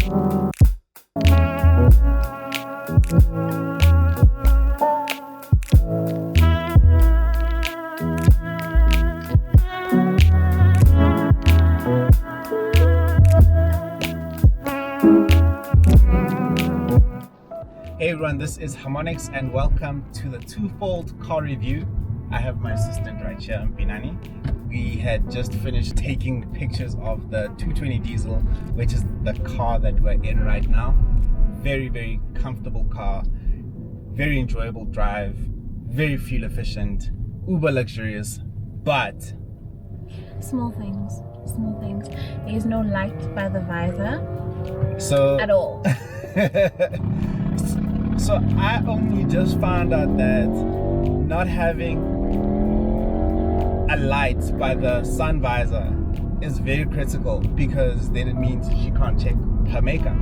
Hey everyone, this is Harmonix and welcome to the twofold car review. I have my assistant right here, Mpinane. We had just finished taking pictures of the 220 diesel, which is the car that we're in right now. Very comfortable car, very enjoyable drive, very fuel efficient, uber luxurious, but small things. There's no light by the visor at all. So I only just found out that not having a light by the sun visor is very critical, because then it means she can't check her makeup.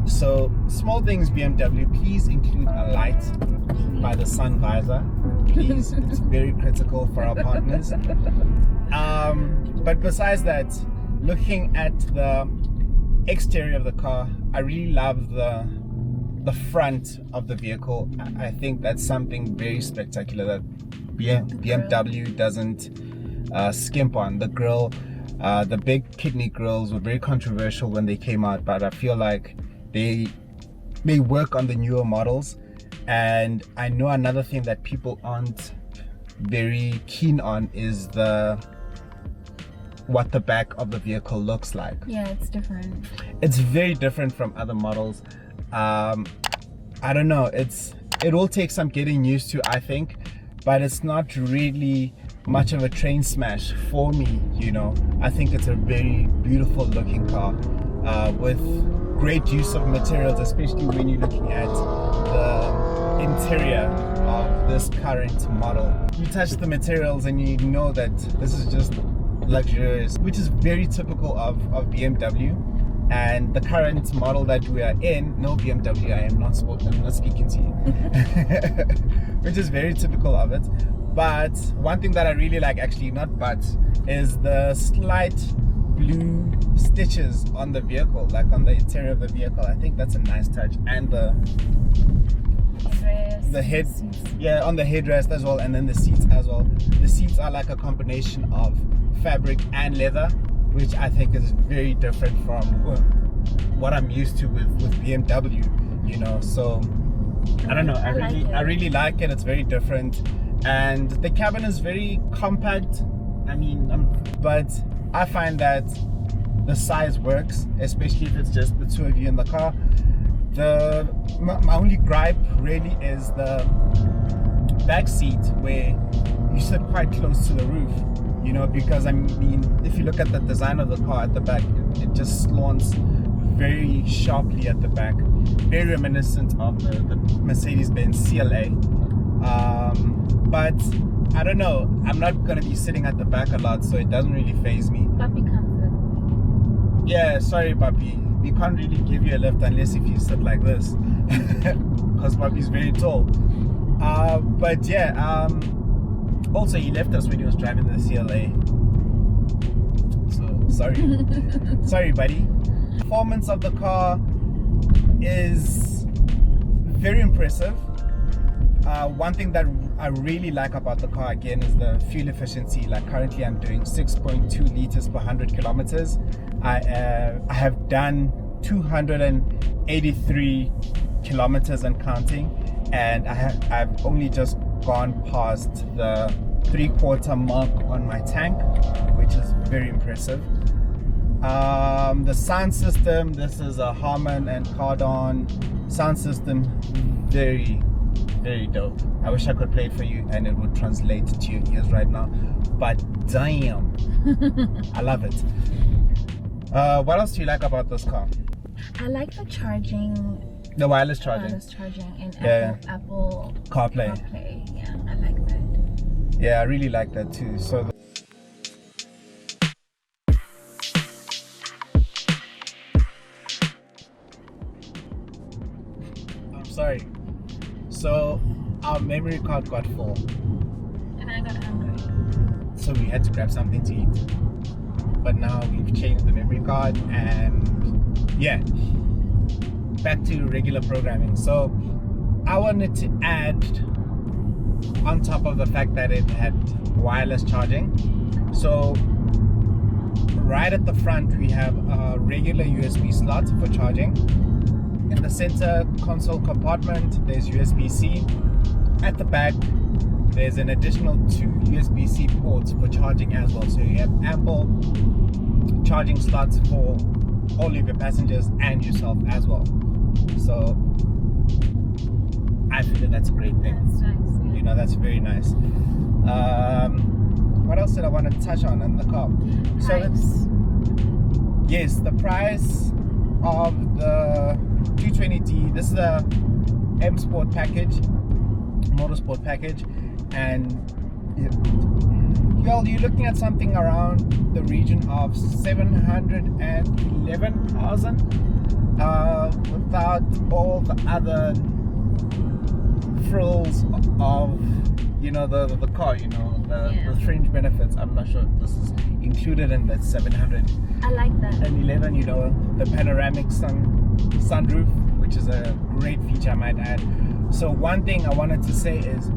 So small things, BMW, please include a light by the sun visor, please. It's very critical for our partners. But besides that, looking at the exterior of the car, I really love the front of the vehicle. I think that's something very spectacular that BMW doesn't skimp on. The grille, the big kidney grills were very controversial when they came out, but I feel like they work on the newer models. And I know another thing that people aren't very keen on is what the back of the vehicle looks like. Yeah, it's different. It's very different from other models. I don't know, it will take some getting used to, I think, but it's not really much of a train smash for me, you know. I think it's a very beautiful looking car with great use of materials, especially when you're looking at the interior of this current model. You touch the materials and you know that this is just luxurious, which is very typical of BMW. And the current model that we are in, no BMW, I'm not speaking to you, which is very typical of it. But one thing that I really like, actually not but, is the slight blue stitches on the vehicle, like on the interior of the vehicle. I think that's a nice touch. And the head, yeah, on the headrest as well, and then the seats as well. The seats are like a combination of fabric and leather, which I think is very different from what I'm used to with BMW, you know. So I don't know, I really like it. It's very different, and the cabin is very compact. I mean, but I find that the size works, especially if it's just the two of you in the car. My only gripe really is the back seat, where you sit quite close to the roof, you know, because I mean, if you look at the design of the car at the back, it just slants very sharply at the back, very reminiscent of the Mercedes-Benz CLA. But I don't know, I'm not going to be sitting at the back a lot, so it doesn't really faze me. Puppy comfort. Yeah, sorry puppy, we can't really give you a lift unless if you sit like this, because puppy's very tall. But yeah, also he left us when he was driving the CLA, so sorry. Sorry buddy. Performance of the car is very impressive. One thing that I really like about the car, again, is the fuel efficiency. Like currently I'm doing 6.2 liters per 100 kilometers. I have done 283 kilometers and counting, and I've only just gone past the 3/4 mark on my tank, which is very impressive. The sound system, this is a Harman and Cardon sound system, very dope. I wish I could play it for you and it would translate to your ears right now, but damn, I love it. What else do you like about this car? I like the charging. The wireless charging. And Yeah. Apple CarPlay. Yeah, I like that. Yeah, I really like that too. So I'm sorry. So our memory card got full. And I got hungry. So we had to grab something to eat. But now we've changed the memory card, and yeah, back to regular programming. So I wanted to add, on top of the fact that it had wireless charging, so right at the front we have a regular USB slot for charging. In the center console compartment there's USB-C. At the back there's an additional 2 USB-C ports for charging as well, so you have ample charging slots for all of your passengers and yourself as well. So I feel that's a great thing. That's nice. Yeah. You know, that's very nice. What else did I want to touch on in the car? So Price. yes, the price of the 220D, this is the M Sport package, Motorsport package, and you're looking at something around the region of 711,000 without all the other frills of, you know, the car, you know, the fringe benefits. I'm not sure if this is included in that 711. I like that. You know, the panoramic sunroof, which is a great feature, I might add. So one thing I wanted to say is,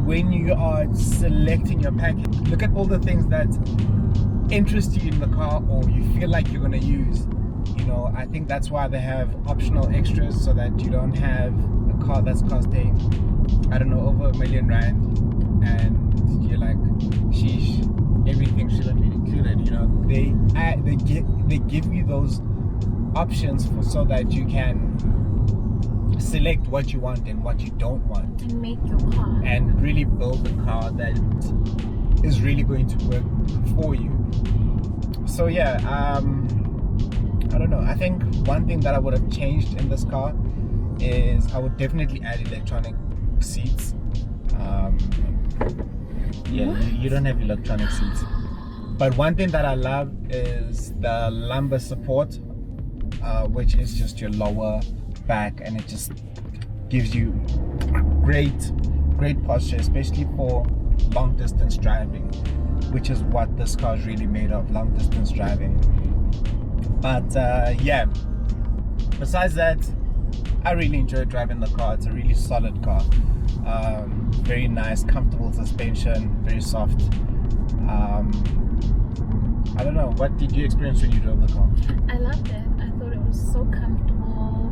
when you are selecting your package, look at all the things that interest you in the car or you feel like you're going to use. You know, I think that's why they have optional extras, so that you don't have a car that's costing, I don't know, over R1 million, and you're like, sheesh, everything shouldn't be included. You know, they give you those options so that you can select what you want and what you don't want, And make your car. and really build a car that is really going to work for you. So yeah, I don't know, I think one thing that I would have changed in this car is I would definitely add electronic seats. You don't have electronic seats, but one thing that I love is the lumbar support, which is just your lower back, and it just gives you great posture, especially for long distance driving, which is what this car is really made of, long distance driving. But yeah, besides that, I really enjoy driving the car. It's a really solid car, very nice, comfortable suspension, very soft. I don't know, what did you experience when you drove the car? I loved it. I thought it was so comfortable,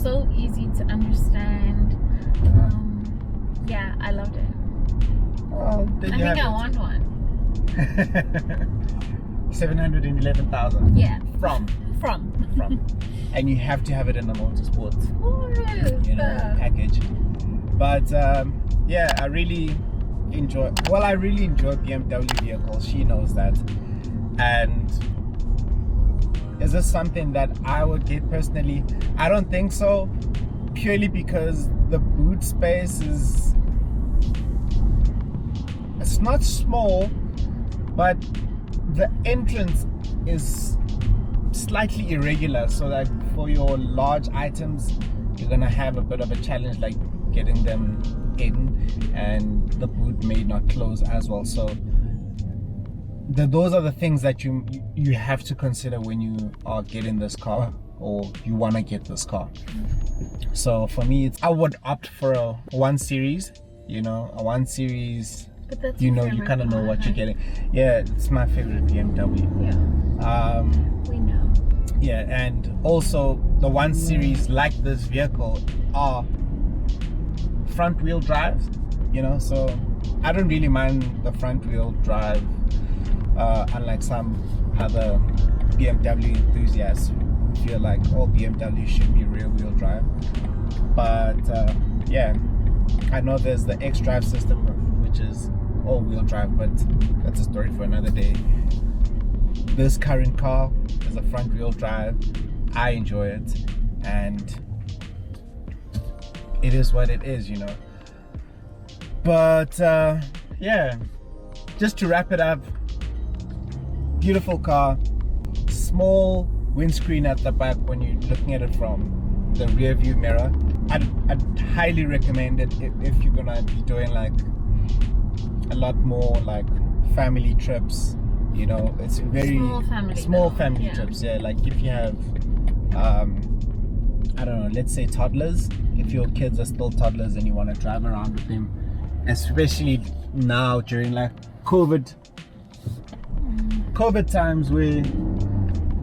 so easy to understand. Yeah, I loved it. Well, I think I want one. 711,000. Yeah. From. And you have to have it in the motorsport, you know, package. But yeah, I really enjoy BMW vehicles. She knows that. And is this something that I would get personally? I don't think so, purely because the boot space it's not small, but the entrance is slightly irregular, so that for your large items you're gonna have a bit of a challenge, like getting them in, and the boot may not close as well. So those are the things that you have to consider when you are getting this car, or you want to get this car. So for me, I would opt for a 1 Series, you know, a 1 Series. But that's You know, you kind of know what you're getting. Yeah, it's my favorite BMW. Yeah. We know. Yeah, and also the 1 Series, like this vehicle, are front wheel drive, you know, so I don't really mind the front wheel drive, unlike some other BMW enthusiasts who feel like all BMW should be rear wheel drive. But yeah, I know there's the xDrive system, which is all wheel drive, but that's a story for another day. This current car is a front wheel drive. I enjoy it, and it is what it is, you know. But yeah, just to wrap it up, beautiful car, small windscreen at the back when you're looking at it from the rear view mirror. I'd highly recommend it if you're gonna be doing like a lot more like family trips, you know. It's very small family yeah. trips, yeah. Like if you have I don't know, let's say toddlers, if your kids are still toddlers and you want to drive around with them, especially now during like COVID times where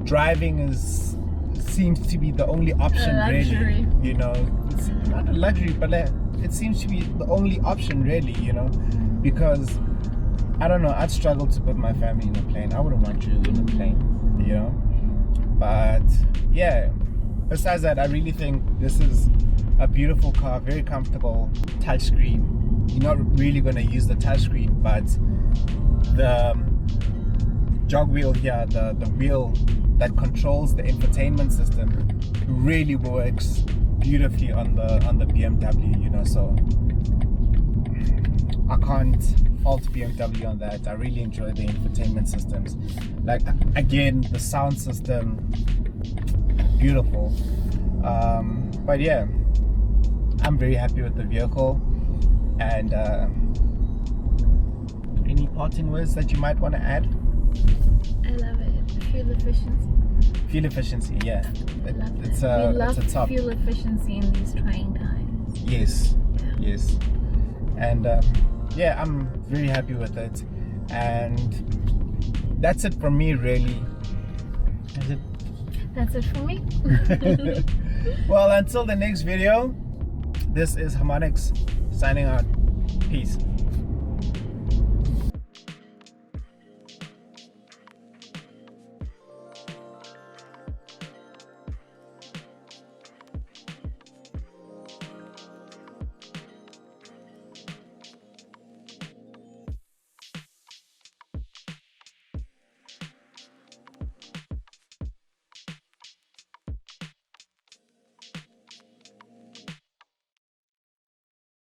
driving seems to be the only option really, it's not a luxury, but it seems to be the only option really, because I don't know, I'd struggle to put my family in a plane. I wouldn't want you in a plane, but yeah, besides that, I really think this is a beautiful car, very comfortable, touchscreen. You're not really going to use the touchscreen, but the jog wheel here, the wheel that controls the infotainment system, really works beautifully on the BMW, so I can't fault BMW on that. I really enjoy the infotainment systems. Like, again, the sound system, beautiful. But yeah, I'm very happy with the vehicle. And any parting words that you might want to add? I love it. Fuel efficiency. Fuel efficiency, yeah. We It's love a top. fuel efficiency in these trying times. Yes, yes. And yeah, I'm very happy with it. And that's it from me, really. That's it for me. Well, until the next video, this is Harmonix signing out. Peace.